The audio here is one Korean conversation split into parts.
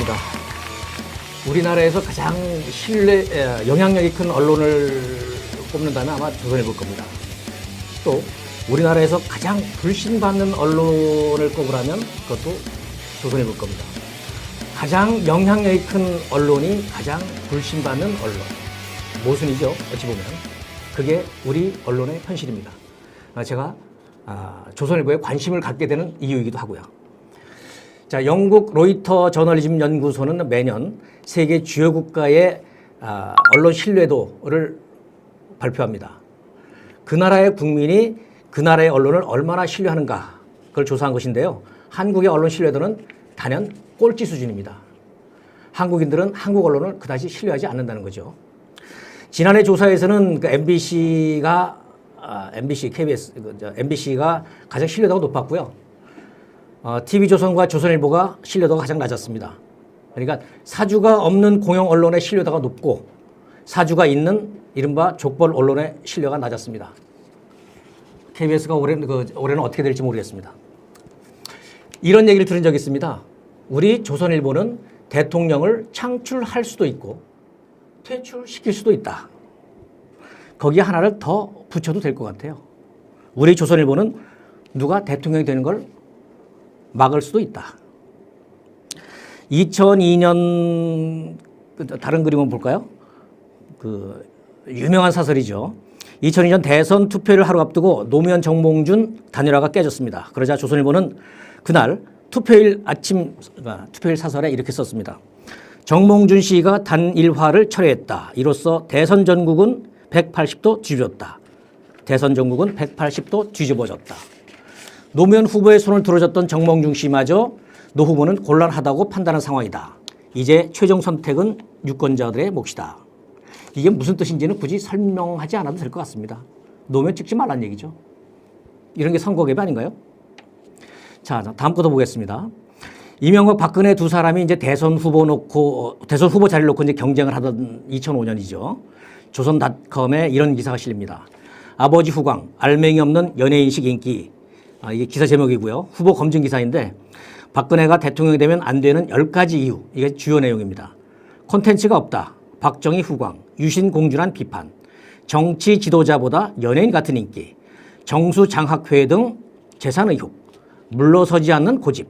반갑습니다. 우리나라에서 가장 영향력이 큰 언론을 꼽는다면 아마 조선일보일 겁니다. 또 우리나라에서 가장 불신받는 언론을 꼽으라면 그것도 조선일보일 겁니다. 가장 영향력이 큰 언론이 가장 불신받는 언론. 모순이죠, 어찌 보면. 그게 우리 언론의 현실입니다. 제가 조선일보에 관심을 갖게 되는 이유이기도 하고요. 자, 영국 로이터 저널리즘 연구소는 매년 세계 주요 국가의 언론 신뢰도를 발표합니다. 그 나라의 국민이 그 나라의 언론을 얼마나 신뢰하는가, 그걸 조사한 것인데요. 한국의 언론 신뢰도는 단연 꼴찌 수준입니다. 한국인들은 한국 언론을 그다지 신뢰하지 않는다는 거죠. 지난해 조사에서는 그 MBC가 가장 신뢰도가 높았고요. TV조선과 조선일보가 신뢰도가 가장 낮았습니다. 그러니까 사주가 없는 공영 언론의 신뢰도가 높고 사주가 있는 이른바 족벌 언론의 신뢰가 낮았습니다. KBS가 올해는 어떻게 될지 모르겠습니다. 이런 얘기를 들은 적이 있습니다. 우리 조선일보는 대통령을 창출할 수도 있고 퇴출시킬 수도 있다. 거기에 하나를 더 붙여도 될 것 같아요. 우리 조선일보는 누가 대통령이 되는 걸 막을 수도 있다. 2002년 다른 그림은 볼까요? 그 유명한 사설이죠. 2002년 대선 투표를 하루 앞두고 노무현 정몽준 단일화가 깨졌습니다. 그러자 조선일보는 그날 투표일 사설에 이렇게 썼습니다. 정몽준 씨가 단일화를 철회했다. 이로써 대선 전국은 180도 뒤집어졌다. 대선 전국은 180도 뒤집어졌다. 노무현 후보의 손을 들어줬던 정몽준 씨마저 노 후보는 곤란하다고 판단한 상황이다. 이제 최종 선택은 유권자들의 몫이다. 이게 무슨 뜻인지는 굳이 설명하지 않아도 될 것 같습니다. 노무현 찍지 말란 얘기죠. 이런 게 선거 개입 아닌가요? 자, 다음 것도 보겠습니다. 이명박 박근혜 두 사람이 이제 대선 후보 자리를 놓고 이제 경쟁을 하던 2005년이죠. 조선닷컴에 이런 기사가 실립니다. 아버지 후광, 알맹이 없는 연예인식 인기. 이게 기사 제목이고요. 후보 검증 기사인데 박근혜가 대통령이 되면 안 되는 10가지 이유. 이게 주요 내용입니다. 콘텐츠가 없다. 박정희 후광, 유신 공준한 비판, 정치 지도자보다 연예인 같은 인기, 정수 장학회 등 재산 의혹, 물러서지 않는 고집,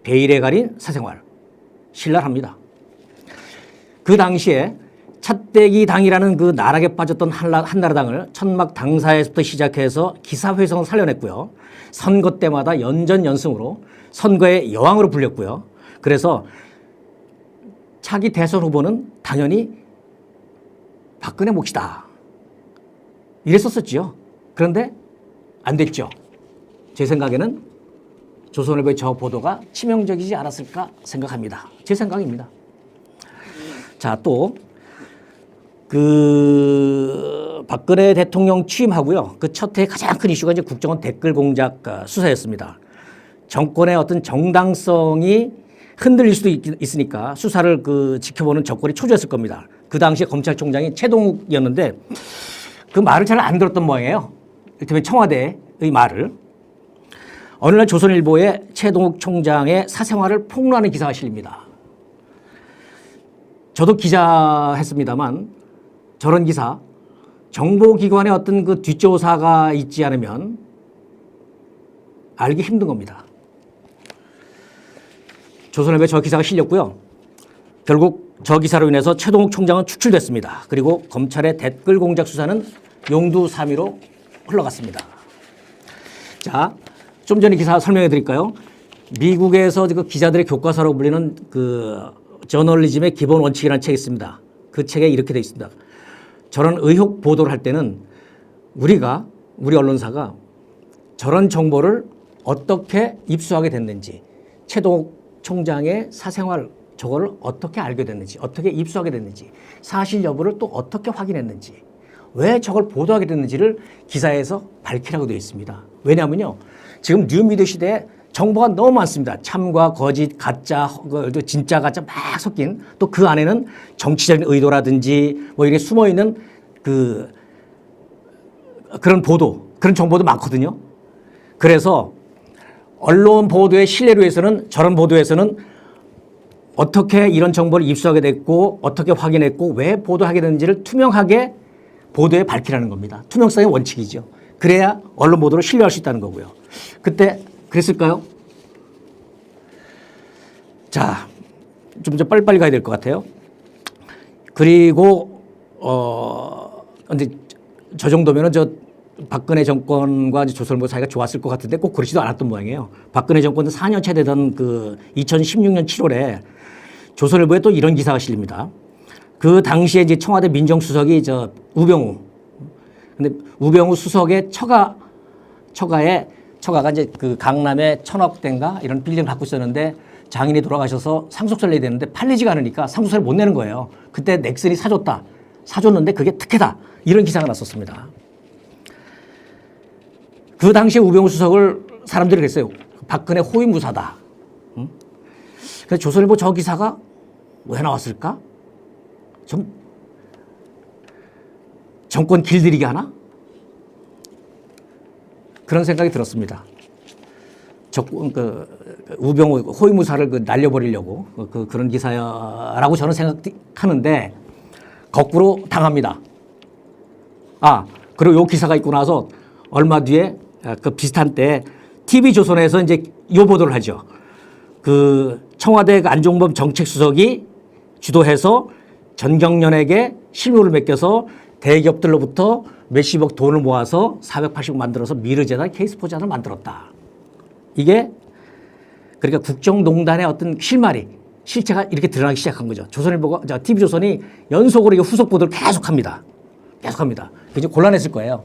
베일에 가린 사생활. 신랄합니다. 그 당시에 찻대기 당이라는 그 나락에 빠졌던 한나라당을 천막 당사에서부터 시작해서 기사회성을 살려냈고요. 선거 때마다 연전연승으로 선거의 여왕으로 불렸고요. 그래서 차기 대선 후보는 당연히 박근혜 몫이다. 이랬었었죠. 그런데 안 됐죠. 제 생각에는 조선일보의 저 보도가 치명적이지 않았을까 생각합니다. 제 생각입니다. 자, 또 박근혜 대통령 취임하고요. 그 첫 해 가장 큰 이슈가 이제 국정원 댓글 공작 수사였습니다. 정권의 어떤 정당성이 흔들릴 수도 있으니까 수사를 지켜보는 정권이 초조했을 겁니다. 그 당시에 검찰총장이 최동욱이었는데 그 말을 잘 안 들었던 모양이에요. 이를테면 청와대의 말을. 어느 날 조선일보에 최동욱 총장의 사생활을 폭로하는 기사가 실립니다. 저도 기자했습니다만 저런 기사, 정보기관의 어떤 그 뒷조사가 있지 않으면 알기 힘든 겁니다. 조선일보에 저 기사가 실렸고요. 결국 저 기사로 인해서 최동욱 총장은 축출됐습니다. 그리고 검찰의 댓글 공작 수사는 용두사미로 흘러갔습니다. 자, 좀 전에 기사 설명해 드릴까요? 미국에서 그 기자들의 교과서로 불리는 그 저널리즘의 기본 원칙이라는 책이 있습니다. 그 책에 이렇게 되어 있습니다. 저런 의혹 보도를 할 때는 우리 언론사가 저런 정보를 어떻게 입수하게 됐는지, 최동욱 총장의 사생활 저거를 어떻게 알게 됐는지, 어떻게 입수하게 됐는지, 사실 여부를 또 어떻게 확인했는지, 왜 저걸 보도하게 됐는지를 기사에서 밝히라고 되어 있습니다. 왜냐하면요, 지금 뉴미디어 시대에 정보가 너무 많습니다. 참과 거짓, 가짜, 진짜 가짜 막 섞인, 또 그 안에는 정치적인 의도라든지 뭐 이게 숨어 있는 그런 보도, 그런 정보도 많거든요. 그래서 언론 보도의 신뢰를 위해서는 저런 보도에서는 어떻게 이런 정보를 입수하게 됐고 어떻게 확인했고 왜 보도하게 됐는지를 투명하게 보도에 밝히라는 겁니다. 투명성의 원칙이죠. 그래야 언론 보도를 신뢰할 수 있다는 거고요. 그때 그랬을까요? 자, 좀 더 빨리빨리 가야 될 것 같아요. 그리고 근데 저 정도면은 박근혜 정권과 조선일보 사이가 좋았을 것 같은데 꼭 그렇지도 않았던 모양이에요. 박근혜 정권도 4년째 되던 그 2016년 7월에 조선일보에 또 이런 기사가 실립니다. 그 당시에 이제 청와대 민정수석이 우병우. 근데 우병우 수석의 처가가 이제 그 강남에 1,000억대인가 이런 빌딩을 갖고 있었는데 장인이 돌아가셔서 상속세를 내야 되는데 팔리지가 않으니까 상속세를 못 내는 거예요. 그때 넥슨이 사줬는데 그게 특혜다. 이런 기사가 났었습니다. 그 당시에 우병우 수석을 사람들이 그랬어요. 박근혜 호위무사다. 응? 그래서 조선일보 저 기사가 왜 나왔을까? 좀 정권 길들이게 하나? 그런 생각이 들었습니다. 우병우 호위무사를 날려버리려고 그런 기사라고 저는 생각하는데 거꾸로 당합니다. 그리고 요 기사가 있고 나서 얼마 뒤에 그 비슷한 때 TV조선에서 이제 요 보도를 하죠. 그 청와대 안종범 정책수석이 주도해서 전경련에게 실무를 맡겨서 대기업들로부터 몇십억 돈을 모아서 480억 만들어서 미르재단 K스포츠단을 만들었다. 이게 그러니까 국정농단의 어떤 실체가 이렇게 드러나기 시작한 거죠. 조선일보가 TV조선이 연속으로 이 후속 보도를 계속합니다. 이제 곤란했을 거예요.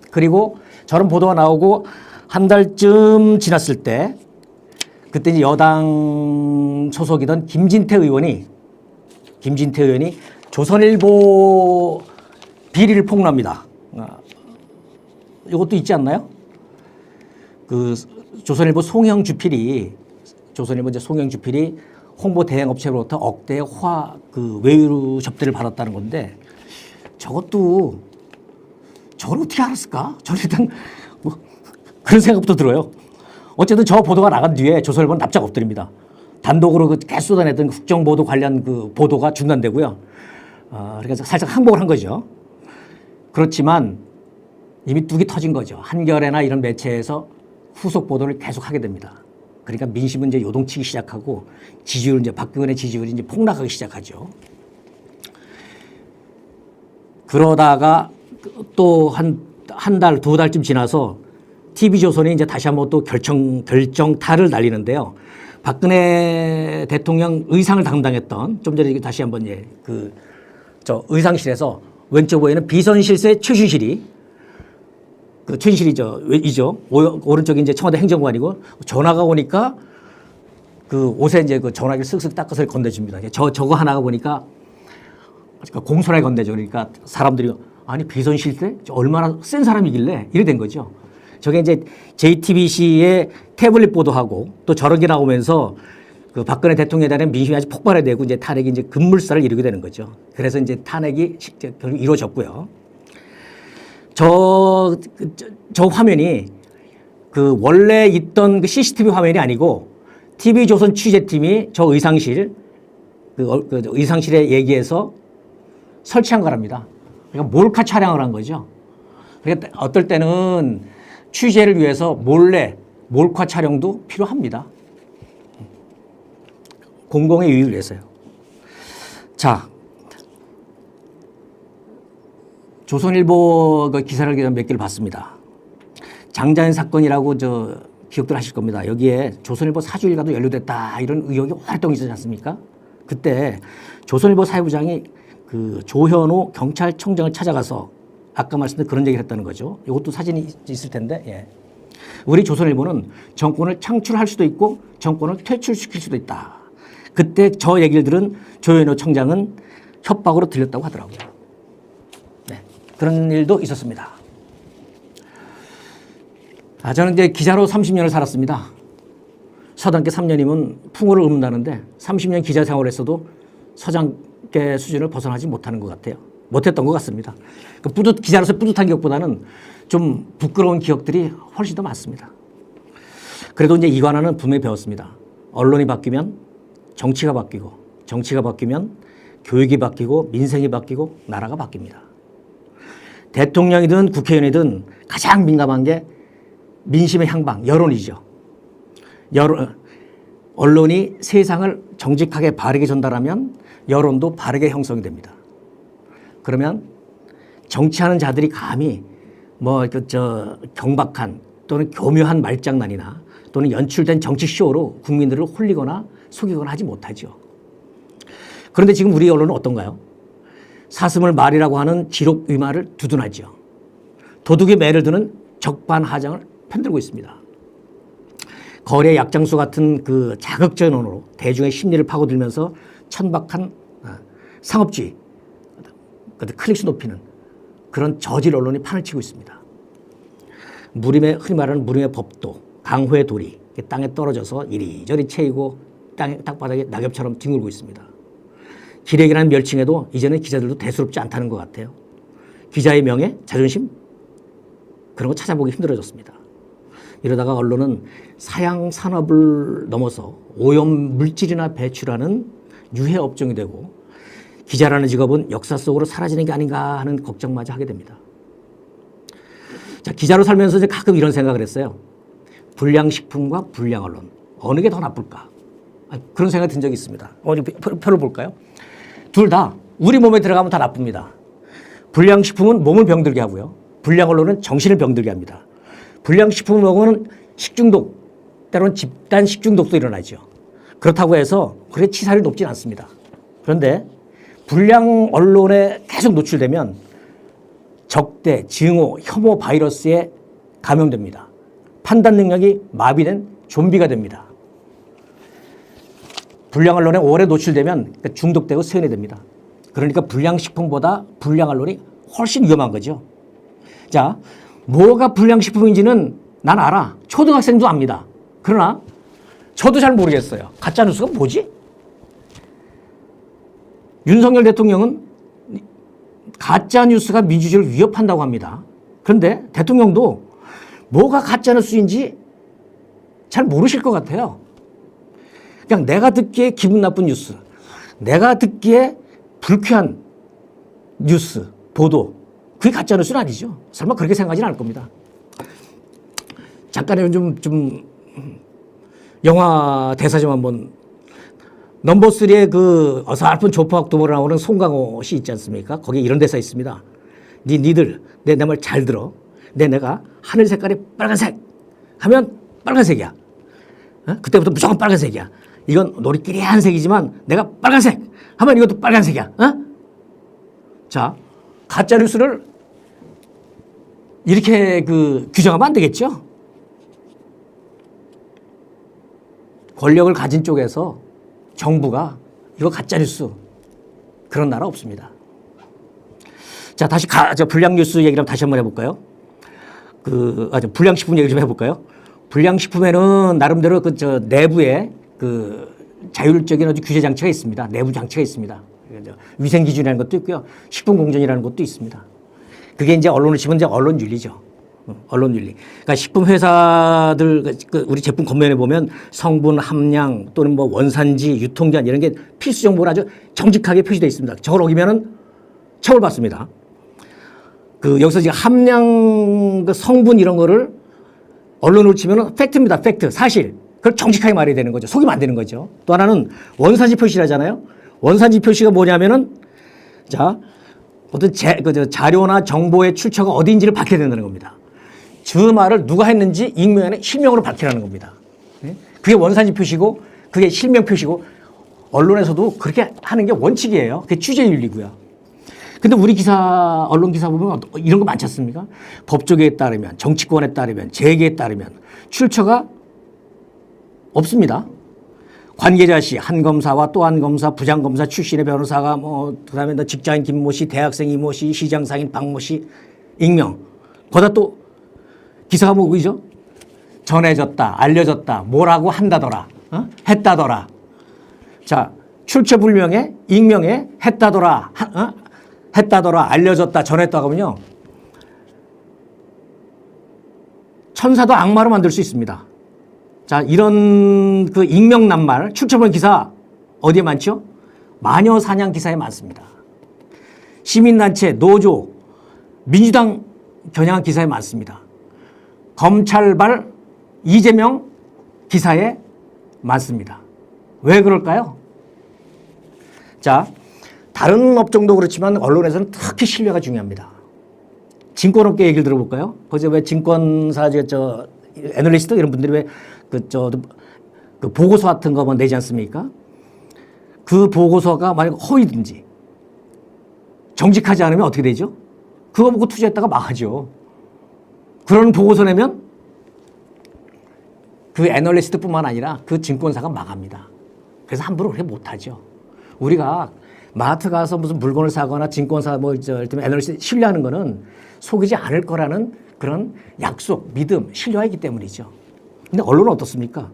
그리고 저런 보도가 나오고 한 달쯤 지났을 때 그때 이제 여당 소속이던 김진태 의원이 조선일보 비리를 폭로합니다. 이것도 있지 않나요? 그 조선일보 송영주필이 홍보 대행 업체로부터 억대의 외유 접대를 받았다는 건데 저걸 어떻게 알았을까? 저는 일단 그런 생각부터 들어요. 어쨌든 저 보도가 나간 뒤에 조선일보는 납작 엎드립니다. 단독으로 계속 쏟아냈던 국정보도 관련 그 보도가 중단되고요. 그러니까 살짝 항복을 한 거죠. 그렇지만 이미 뚝이 터진 거죠. 한겨레나 이런 매체에서 후속 보도를 계속 하게 됩니다. 그러니까 민심은 이제 요동치기 시작하고 박근혜 지지율이 이제 폭락하기 시작하죠. 그러다가 또 한 달, 두 달쯤 지나서 TV조선이 이제 다시 한번 또 결정타를 날리는데요. 박근혜 대통령 의상을 담당했던 좀 전에 다시 한번 의상실에서 왼쪽 보이는 비선실세 최순실이 오른쪽이 이제 청와대 행정관이고 전화가 오니까 그 옷에 이제 그 전화기를 쓱쓱 닦아서 건네줍니다. 저거 하나가 보니까 공손하게 건네죠. 그러니까 사람들이 아니 비선실세? 얼마나 센 사람이길래 이래 된 거죠. 저게 이제 JTBC의 태블릿 보도하고 또 저런 게 나오면서 그 박근혜 대통령에 대한 민심이 아주 폭발해 되고 이제 탄핵이 이제 급물살을 이루게 되는 거죠. 그래서 이제 탄핵이 결국 이루어졌고요. 저 화면이 그 원래 있던 그 CCTV 화면이 아니고 TV조선 취재팀이 저 의상실에 얘기해서 설치한 거랍니다. 그러니까 몰카 촬영을 한 거죠. 그러니까 어떨 때는 취재를 위해서 몰래 몰카 촬영도 필요합니다. 공공의 유익을 위해서요. 자, 조선일보 그 기사를 몇 개를 봤습니다. 장자연 사건이라고 기억들 하실 겁니다. 여기에 조선일보 사주일가도 연루됐다 이런 의혹이 활동이 있었지 않습니까? 그때 조선일보 사회부장이 그 조현오 경찰청장을 찾아가서 아까 말씀드린 그런 얘기를 했다는 거죠. 이것도 사진이 있을 텐데, 예. 우리 조선일보는 정권을 창출할 수도 있고 정권을 퇴출시킬 수도 있다. 그때 저 얘기를 들은 조현오 청장은 협박으로 들렸다고 하더라고요. 네. 그런 일도 있었습니다. 저는 이제 기자로 30년을 살았습니다. 서당계 3년이면 풍어를 읊는다는데 30년 기자 생활을 했어도 서장계 수준을 벗어나지 못하는 것 같아요. 못했던 것 같습니다. 기자로서 뿌듯한 기억보다는 좀 부끄러운 기억들이 훨씬 더 많습니다. 그래도 이제 이거 하나는 분명히 배웠습니다. 언론이 바뀌면 정치가 바뀌고 정치가 바뀌면 교육이 바뀌고 민생이 바뀌고 나라가 바뀝니다. 대통령이든 국회의원이든 가장 민감한 게 민심의 향방, 여론이죠. 언론이 세상을 정직하게 바르게 전달하면 여론도 바르게 형성이 됩니다. 그러면 정치하는 자들이 감히 경박한 또는 교묘한 말장난이나 또는 연출된 정치 쇼로 국민들을 홀리거나 속이거나 하지 못하죠. 그런데 지금 우리 언론은 어떤가요? 사슴을 말이라고 하는 기록 위마를 두둔하죠. 도둑의 매를 드는 적반하장을 편들고 있습니다. 거래 약장수 같은 그 자극적인 언어로 대중의 심리를 파고들면서 천박한 상업주의, 클릭수 높이는 그런 저질 언론이 판을 치고 있습니다. 흔히 말하는 무림의 법도, 강호의 돌이 땅에 떨어져서 이리저리 채이고 땅바닥에 낙엽처럼 뒹굴고 있습니다. 기레기라는 멸칭에도 이제는 기자들도 대수롭지 않다는 것 같아요. 기자의 명예, 자존심 그런 거 찾아보기 힘들어졌습니다. 이러다가 언론은 사양 산업을 넘어서 오염 물질이나 배출하는 유해 업종이 되고 기자라는 직업은 역사 속으로 사라지는 게 아닌가 하는 걱정마저 하게 됩니다. 자, 기자로 살면서 이제 가끔 이런 생각을 했어요. 불량식품과 불량언론 어느 게 더 나쁠까? 그런 생각이 든 적이 있습니다. 어디 표를 볼까요? 둘 다 우리 몸에 들어가면 다 나쁩니다. 불량식품은 몸을 병들게 하고요. 불량언론은 정신을 병들게 합니다. 불량식품을 먹으면 식중독, 때로는 집단 식중독도 일어나죠. 그렇다고 해서 그렇게 치사율이 높진 않습니다. 그런데 불량 언론에 계속 노출되면 적대, 증오, 혐오 바이러스에 감염됩니다. 판단 능력이 마비된 좀비가 됩니다. 불량 언론에 오래 노출되면 중독되고 쇠뇌 됩니다. 그러니까 불량식품보다 불량 언론이 훨씬 위험한 거죠. 자, 뭐가 불량식품인지는 난 알아. 초등학생도 압니다. 그러나 저도 잘 모르겠어요. 가짜뉴스가 뭐지? 윤석열 대통령은 가짜뉴스가 민주주의를 위협한다고 합니다. 그런데 대통령도 뭐가 가짜뉴스인지 잘 모르실 것 같아요. 그냥 내가 듣기에 기분 나쁜 뉴스, 내가 듣기에 불쾌한 뉴스, 보도, 그게 가짜뉴스는 아니죠. 설마 그렇게 생각하지는 않을 겁니다. 잠깐은 좀 영화 대사 좀 한번 넘버3의 그 어설픈 조폭 도모로 나오는 송강호 씨 있지 않습니까? 거기에 이런 대사 있습니다. 니들 내 말 잘 들어. 내가 하늘 색깔이 빨간색 하면 빨간색이야. 그때부터 무조건 빨간색이야. 이건 우리끼리 한 색이지만 내가 빨간색 하면 이것도 빨간색이야. 자, 가짜 뉴스를 이렇게 규정하면 안 되겠죠? 권력을 가진 쪽에서 정부가 이거 가짜 뉴스 그런 나라 없습니다. 자, 다시 불량 뉴스 얘기를 다시 한번 해볼까요? 불량식품 얘기 좀 해볼까요? 불량식품에는 나름대로 내부에 자율적인 아주 규제 장치가 있습니다. 내부 장치가 있습니다. 위생 기준이라는 것도 있고요. 식품 공정이라는 것도 있습니다. 그게 이제 언론을 치면 이제 언론 윤리죠. 언론 윤리. 그러니까 식품 회사들 우리 제품 겉면에 보면 성분 함량 또는 뭐 원산지, 유통기한 이런 게 필수 정보로 아주 정직하게 표시되어 있습니다. 저걸 어기면은 처벌받습니다. 여기서 지금 함량 성분 이런 거를 언론으로 치면은 팩트입니다. 팩트, 사실. 그걸 정직하게 말해야 되는 거죠. 속이면 안 되는 거죠. 또 하나는 원산지 표시라잖아요. 원산지 표시가 뭐냐면은 어떤 자료나 정보의 출처가 어디인지를 밝혀야 된다는 겁니다. 그 말을 누가 했는지 익명 안에 실명으로 밝히라는 겁니다. 그게 원산지 표시고 그게 실명 표시고 언론에서도 그렇게 하는 게 원칙이에요. 그게 취재윤리고요. 근데 우리 언론 기사 보면 이런 거 많지 않습니까? 법조계에 따르면, 정치권에 따르면, 재계에 따르면 출처가 없습니다. 관계자 씨, 한 검사와 또 한 검사, 부장검사 출신의 변호사가 그다음에 직장인 김모 씨, 대학생 이모 씨, 시장 상인 박모 씨, 익명. 거기다 또 기사가 뭐죠? 전해졌다, 알려졌다, 뭐라고 한다더라, 했다더라. 자, 출처 불명에, 익명에 했다더라, 했다더라, 알려졌다, 전했다고 하면요. 천사도 악마로 만들 수 있습니다. 자, 이런 익명 낱말, 출처 불명 기사 어디에 많죠? 마녀 사냥 기사에 많습니다. 시민단체, 노조, 민주당 겨냥한 기사에 많습니다. 검찰발 이재명 기사에 많습니다. 왜 그럴까요? 자, 다른 업종도 그렇지만 언론에서는 특히 신뢰가 중요합니다. 증권업계 얘기를 들어볼까요? 거기서 왜 증권사, 애널리스트 이런 분들이 왜 그 보고서 같은 거 내지 않습니까? 그 보고서가 만약 허위든지 정직하지 않으면 어떻게 되죠? 그거 보고 투자했다가 망하죠. 그런 보고서 내면 그 애널리스트뿐만 아니라 그 증권사가 망합니다. 그래서 함부로 그렇게 못하죠. 우리가 마트 가서 무슨 물건을 사거나 증권사 애널리스트 신뢰하는 거는 속이지 않을 거라는 그런 약속, 믿음, 신뢰가 있기 때문이죠. 근데 언론은 어떻습니까?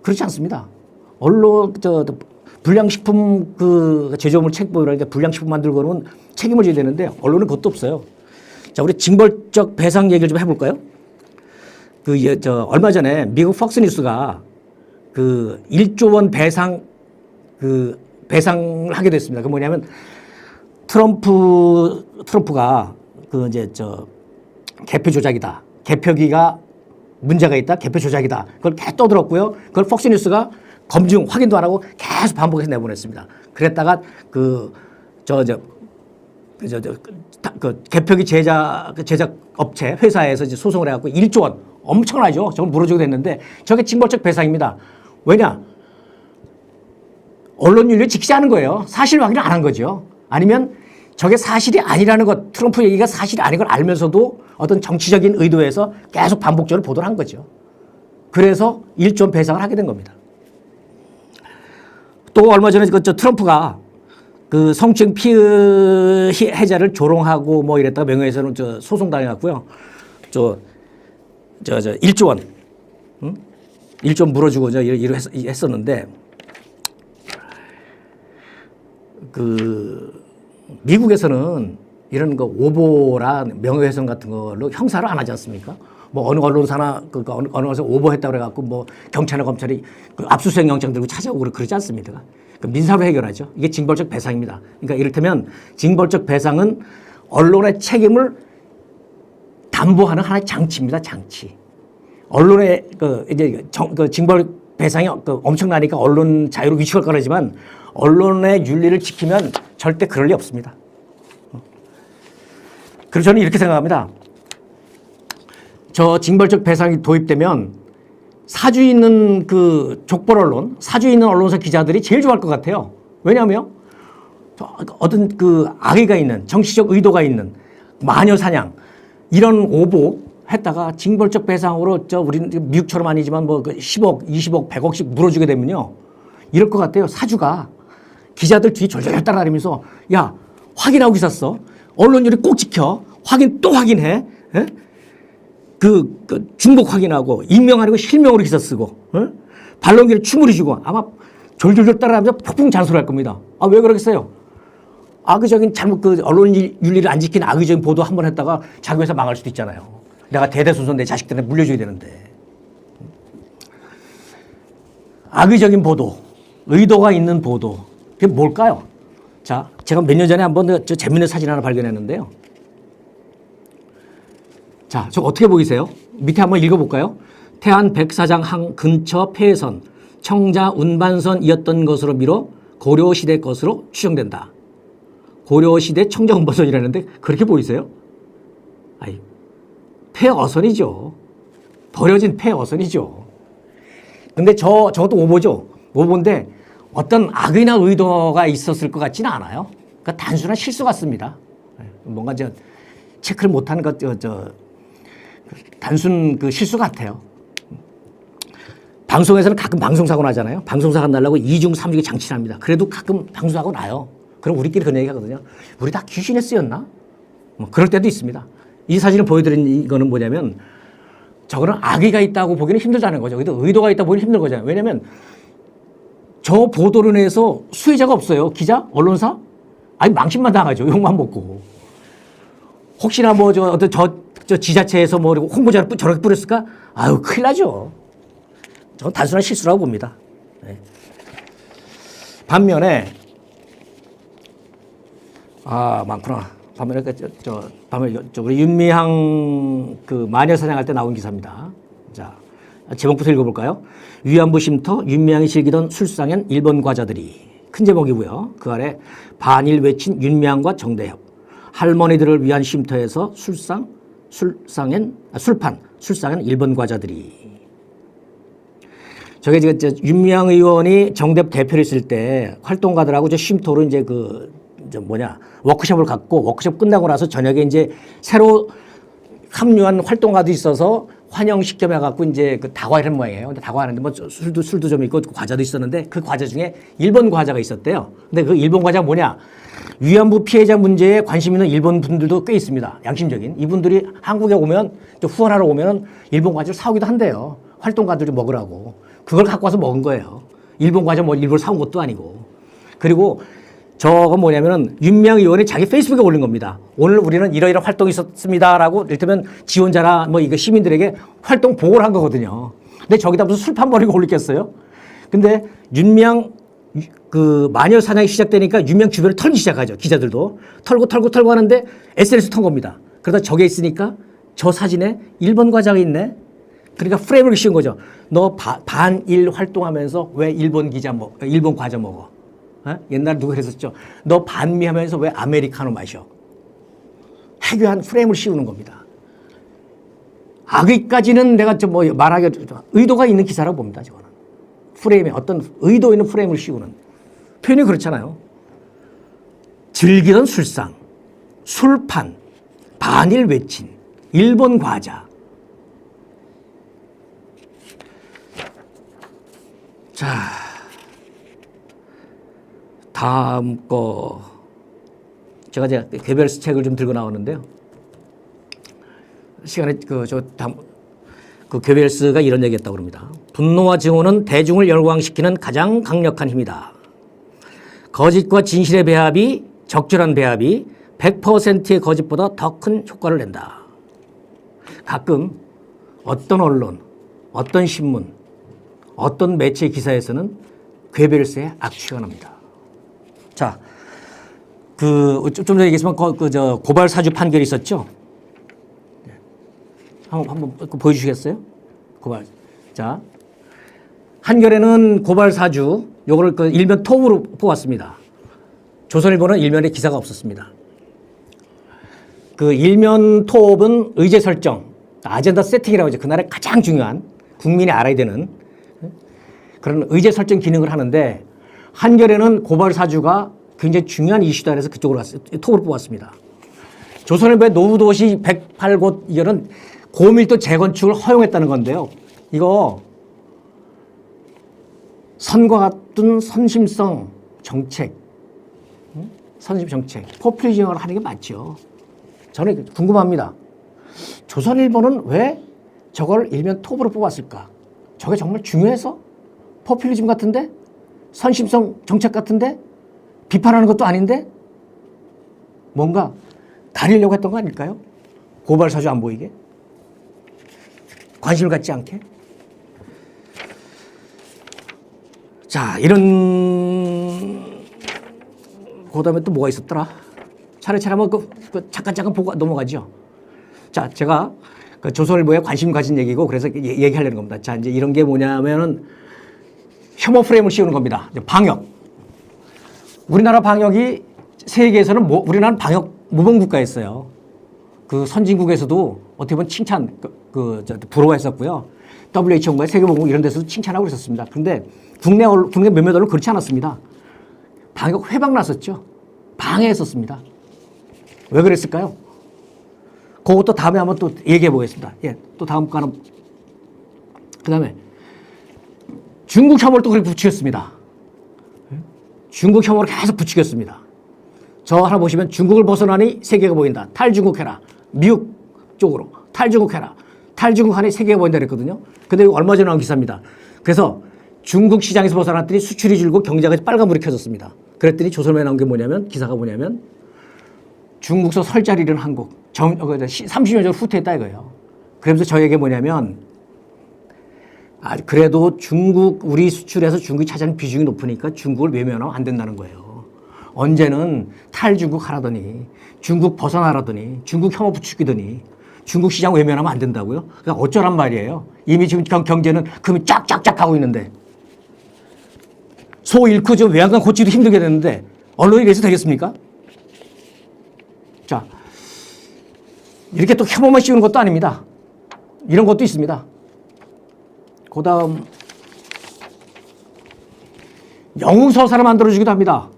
그렇지 않습니다. 언론, 불량식품 제조업을 책임보라니까 불량식품 만들고 그러면 책임을 져야 되는데 언론은 그것도 없어요. 자, 우리 징벌적 배상 얘기를 좀 해볼까요? 얼마 전에 미국 폭스뉴스가 1조 원 배상을 하게 됐습니다. 그 뭐냐면 트럼프가 개표 조작이다. 개표기가 문제가 있다. 개표 조작이다. 그걸 계속 떠들었고요. 그걸 폭스뉴스가 검증, 확인도 안 하고 계속 반복해서 내보냈습니다. 그랬다가 개표기 제작 업체 회사에서 이제 소송을 해갖고 1조 원 엄청나죠. 저걸 물어주게 됐는데 저게 징벌적 배상입니다. 왜냐? 언론 윤리를 지키지 않은 거예요. 사실 확인을 안 한 거죠. 아니면 저게 사실이 아니라는 것, 트럼프 얘기가 사실이 아닌 걸 알면서도 어떤 정치적인 의도에서 계속 반복적으로 보도를 한 거죠. 그래서 1조 원 배상을 하게 된 겁니다. 또 얼마 전에 트럼프가 성추행 피해자를 조롱하고 뭐 이랬다가 명예훼손은 소송 당해갖고요. 1조 원, 1조 원 물어주고 이러 했었는데 미국에서는 이런 거 오보라 명예훼손 같은 걸로 형사를 안 하지 않습니까? 뭐 어느 언론사나 어느 언론사 오보했다고 그래갖고 뭐 경찰이나 검찰이 압수수색 영장 들고 찾아오고 그러지 않습니다. 민사로 해결하죠. 이게 징벌적 배상입니다. 그러니까 이를테면 징벌적 배상은 언론의 책임을 담보하는 하나의 장치입니다. 장치. 언론의 징벌 배상이 엄청나니까 언론 자유를 위축할 거라지만 언론의 윤리를 지키면 절대 그럴 리 없습니다. 그래서 저는 이렇게 생각합니다. 저 징벌적 배상이 도입되면 사주 있는 족벌 언론, 사주 있는 언론사 기자들이 제일 좋아할 것 같아요. 왜냐하면 어떤 악의가 있는, 정치적 의도가 있는 마녀 사냥 이런 오보 했다가 징벌적 배상으로 우리 미국처럼 아니지만 10억, 20억, 100억씩 물어주게 되면요. 이럴 것 같아요. 사주가 기자들 뒤에 졸졸 따라다니면서 야, 확인하고 있었어. 언론율이 꼭 지켜. 또 확인해. 에? 중복 확인하고 익명 아니고 실명으로 기사 쓰고 반론기를 춤을 주고 아마 졸졸졸 따라가면서 폭풍 잔소리할 겁니다. 아, 왜 그러겠어요? 악의적인 언론 윤리를 안 지킨 악의적인 보도 한 번 했다가 자기 회사 망할 수도 있잖아요. 내가 대대손손 내 자식들한테 물려줘야 되는데. 악의적인 보도, 의도가 있는 보도, 그게 뭘까요? 자, 제가 몇 년 전에 한번 재밌는 사진 하나 발견했는데요. 자, 저 어떻게 보이세요? 밑에 한번 읽어볼까요? 태안 백사장항 근처 폐선, 청자 운반선이었던 것으로 미뤄 고려시대 것으로 추정된다. 고려시대 청자 운반선이라는데 그렇게 보이세요? 아이, 폐어선이죠. 버려진 폐어선이죠. 근데 저것도 오보죠. 오보인데 어떤 악의나 의도가 있었을 것 같지는 않아요. 그러니까 단순한 실수 같습니다. 뭔가 체크를 못한 단순 실수 같아요. 방송에서는 가끔 방송사고 나잖아요. 방송사고 나려고 2중, 3중에 장치를 합니다. 그래도 가끔 방송사고 나요. 그럼 우리끼리 그런 얘기 하거든요. 우리 다 귀신에 쓰였나? 뭐 그럴 때도 있습니다. 이 사진을 보여드린 이거는 뭐냐면 저거는 악의가 있다고 보기는 힘들다는 거죠. 의도가 있다고 보기는 힘든 거잖아요. 왜냐면 저 보도로 인해서 수혜자가 없어요. 기자? 언론사? 아니, 망신만 당하죠. 욕만 먹고. 혹시나 저 지자체에서 홍보자를 저렇게 뿌렸을까? 아유, 큰일 나죠. 저건 단순한 실수라고 봅니다. 네. 반면에 많구나. 반면에 우리 윤미향 그 마녀 사냥할 때 나온 기사입니다. 자, 제목부터 읽어볼까요? 위안부 쉼터 윤미향이 즐기던 술상엔 일본 과자들이. 큰 제목이고요. 그 아래 반일 외친 윤미향과 정대협. 할머니들을 위한 쉼터에서 술상엔 일본 과자들이. 저게 이제 윤미향 의원이 정대협 대표를 있을 때 활동가들하고 저 쉼터로 이제 워크숍을 갖고 워크숍 끝나고 나서 저녁에 이제 새로 합류한 활동가도 있어서 환영식 좀 해갖고 이제 그 다과하는 모양이에요. 근데 다과하는데 뭐 술도 좀 있고 과자도 있었는데 그 과자 중에 일본 과자가 있었대요. 근데 그 일본 과자가 뭐냐? 위안부 피해자 문제에 관심 있는 일본 분들도 꽤 있습니다. 양심적인. 이분들이 한국에 오면 또 후원하러 오면 일본 과자를 사오기도 한대요. 활동가들이 먹으라고. 그걸 갖고 와서 먹은 거예요. 일본 과자 뭐 일부러 사온 것도 아니고. 그리고 저거 뭐냐면은 윤미향 의원이 자기 페이스북에 올린 겁니다. 오늘 우리는 이러이러한 활동이 있었습니다라고 이를테면 지원자나 뭐 이거 시민들에게 활동 보고를 한 거거든요. 근데 저기다 무슨 술판 버리고 올리겠어요? 근데 윤미향 그 마녀 사냥이 시작되니까 윤미향 주변을 털기 시작하죠. 기자들도 털고 하는데 SNS 턴 겁니다. 그러다 저게 있으니까 저 사진에 일본 과자가 있네. 그러니까 프레임을 씌운 거죠. 너 반일 활동하면서 왜 일본 과자 먹어? 어? 옛날에 누가 그랬었죠. 너 반미하면서 왜 아메리카노 마셔? 해괴한 프레임을 씌우는 겁니다. 악의까지는 내가 좀 뭐 말하기 의도가 있는 기사라고 봅니다. 저거는 프레임에 어떤 의도 있는 프레임을 씌우는 표현이 그렇잖아요. 즐기던 술상, 술판, 반일 외친, 일본 과자. 자. 다음 거 제가 괴벨스 책을 좀 들고 나오는데요. 시간에 그 괴벨스가 이런 얘기했다고 합니다. 분노와 증오는 대중을 열광시키는 가장 강력한 힘이다. 거짓과 진실의 배합이 적절한 배합이 100%의 거짓보다 더 큰 효과를 낸다. 가끔 어떤 언론, 어떤 신문, 어떤 매체 기사에서는 괴벨스의 악취가 납니다. 자, 좀 전에 얘기했지만 고발 사주 판결이 있었죠. 한번 보여주시겠어요? 고발. 자, 한겨레는 고발 사주 요거를 일면 톱으로 뽑았습니다. 조선일보는 일면에 기사가 없었습니다. 그 일면 톱은 의제 설정, 아젠다 세팅이라고 하죠. 그날에 가장 중요한 국민이 알아야 되는 그런 의제 설정 기능을 하는데. 한겨레는 고발 사주가 굉장히 중요한 이슈다 그래서 그쪽으로 갔어요. 톱으로 뽑았습니다. 조선일보의 노후도시 108곳 이거는 고밀도 재건축을 허용했다는 건데요. 이거 선과 같은 선심성 정책, 선심 정책, 포퓰리즘을 하는 게 맞죠. 저는 궁금합니다. 조선일보는 왜 저걸 일면 톱으로 뽑았을까? 저게 정말 중요해서? 포퓰리즘 같은데? 선심성 정책 같은데? 비판하는 것도 아닌데? 뭔가 가리려고 했던 거 아닐까요? 고발 사주 안 보이게? 관심을 갖지 않게? 자, 그 다음에 또 뭐가 있었더라? 차례차례 한번 잠깐 보고 넘어가죠. 자, 제가 조선일보에 관심 가진 얘기고 그래서 얘기하려는 겁니다. 자, 이제 이런 게 뭐냐면은 혐오 프레임을 씌우는 겁니다. 방역. 우리나라 방역이 세계에서는 우리나라는 방역 모범 국가였어요. 그 선진국에서도 어떻게 보면 칭찬, 부러워했었고요. WHO인가요? 세계보건국 이런 데서도 칭찬하고 있었습니다. 그런데 국내 몇몇 언론 그렇지 않았습니다. 방역 회방 났었죠. 방해했었습니다. 왜 그랬을까요? 그것도 다음에 한번 또 얘기해 보겠습니다. 예, 또 다음 거는 그 다음에 중국 혐오를 또 그렇게 부추겼습니다. 중국 혐오를 계속 부추겼습니다. 저 하나 보시면 중국을 벗어나니 세계가 보인다. 탈중국해라. 미국 쪽으로 탈중국해라. 탈중국하니 세계가 보인다 그랬거든요. 근데 얼마 전에 나온 기사입니다. 그래서 중국 시장에서 벗어났더니 수출이 줄고 경제가 빨간불이 켜졌습니다. 그랬더니 조선에 나온 게 뭐냐면 기사가 뭐냐면 중국서 설 자리는 한국 30년 전 후퇴했다 이거예요. 그러면서 저에게 뭐냐면 그래도 우리 수출에서 중국이 차지하는 비중이 높으니까 중국을 외면하면 안 된다는 거예요. 언제는 탈중국 하라더니, 중국 벗어나라더니, 중국 혐오 부추기더니, 중국 시장 외면하면 안 된다고요? 그러니까 어쩌란 말이에요. 이미 지금 경제는 금이 쫙쫙쫙 가고 있는데, 소 잃고 저 외양간 고치기도 힘들게 됐는데, 언론이 이래서 되겠습니까? 자, 이렇게 또 혐오만 씌우는 것도 아닙니다. 이런 것도 있습니다. 그 다음, 영웅서사를 만들어주기도 합니다.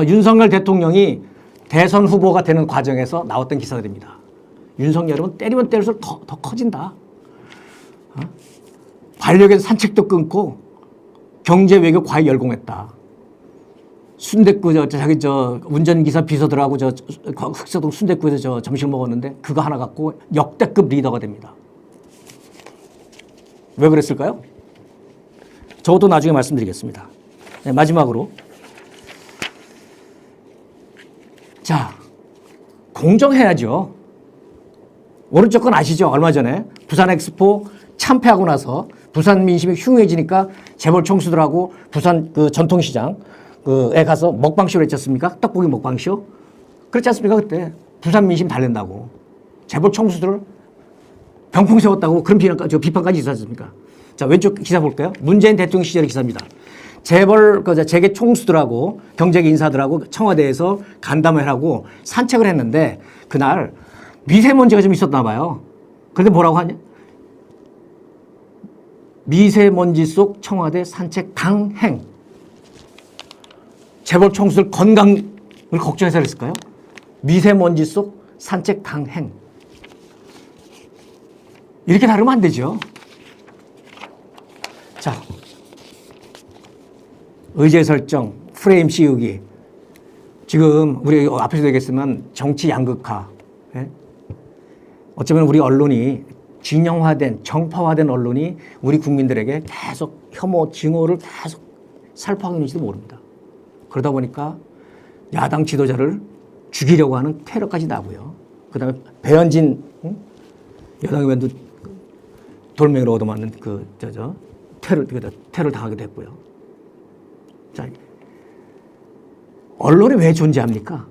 윤석열 대통령이 대선 후보가 되는 과정에서 나왔던 기사들입니다. 윤석열은 때리면 때릴수록 더 커진다. 반려견 산책도 끊고 경제 외교 과외 열공했다. 순댓국 운전기사 비서들하고 흑서동 순댓국에서 점심을 먹었는데 그거 하나 갖고 역대급 리더가 됩니다. 왜 그랬을까요? 저도 나중에 말씀드리겠습니다. 네, 마지막으로. 자, 공정해야죠. 오른쪽 건 아시죠? 얼마 전에 부산 엑스포 참패하고 나서 부산 민심이 흉해지니까 재벌 총수들하고 부산 그 전통시장에 가서 먹방쇼를 했지 않습니까? 떡볶이 먹방쇼. 그렇지 않습니까? 그때 부산 민심 달랜다고. 재벌 총수들을 병풍 세웠다고 그런 비판까지 있었지 않습니까? 자, 왼쪽 기사 볼까요? 문재인 대통령 시절의 기사입니다. 재벌, 재계 총수들하고 경제계 인사들하고 청와대에서 간담회를 하고 산책을 했는데 그날 미세먼지가 좀 있었나 봐요. 그런데 뭐라고 하냐? 미세먼지 속 청와대 산책 강행. 재벌 총수들 건강을 걱정해서 그랬을까요? 미세먼지 속 산책 강행. 이렇게 다루면 안 되죠. 자, 의제 설정, 프레임 씌우기. 지금 우리 앞에서 얘기했지만 정치 양극화. 예? 어쩌면 우리 언론이 진영화된, 정파화된 언론이 우리 국민들에게 계속 혐오, 증오를 계속 살포하고 있는지도 모릅니다. 그러다 보니까 야당 지도자를 죽이려고 하는 테러까지 나고요. 그 다음에 배현진, 여당 의원도 돌멩이로 얻어맞는 테러를 당하기도 했고요. 자, 언론이 왜 존재합니까?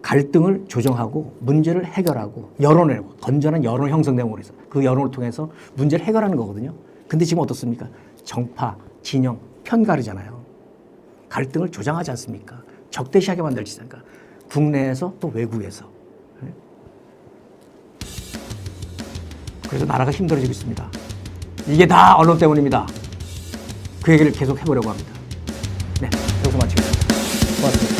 갈등을 조정하고 문제를 해결하고 여론을 건전한 여론 형성됨으로 해서 그 여론을 통해서 문제를 해결하는 거거든요. 근데 지금 어떻습니까? 정파, 진영, 편가르잖아요. 갈등을 조장하지 않습니까? 적대시하게 만들지 않습니까? 국내에서 또 외국에서. 그래서 나라가 힘들어지고 있습니다. 이게 다 언론 때문입니다. 그 얘기를 계속 해보려고 합니다. 네, 여기서 마치겠습니다. 고맙습니다.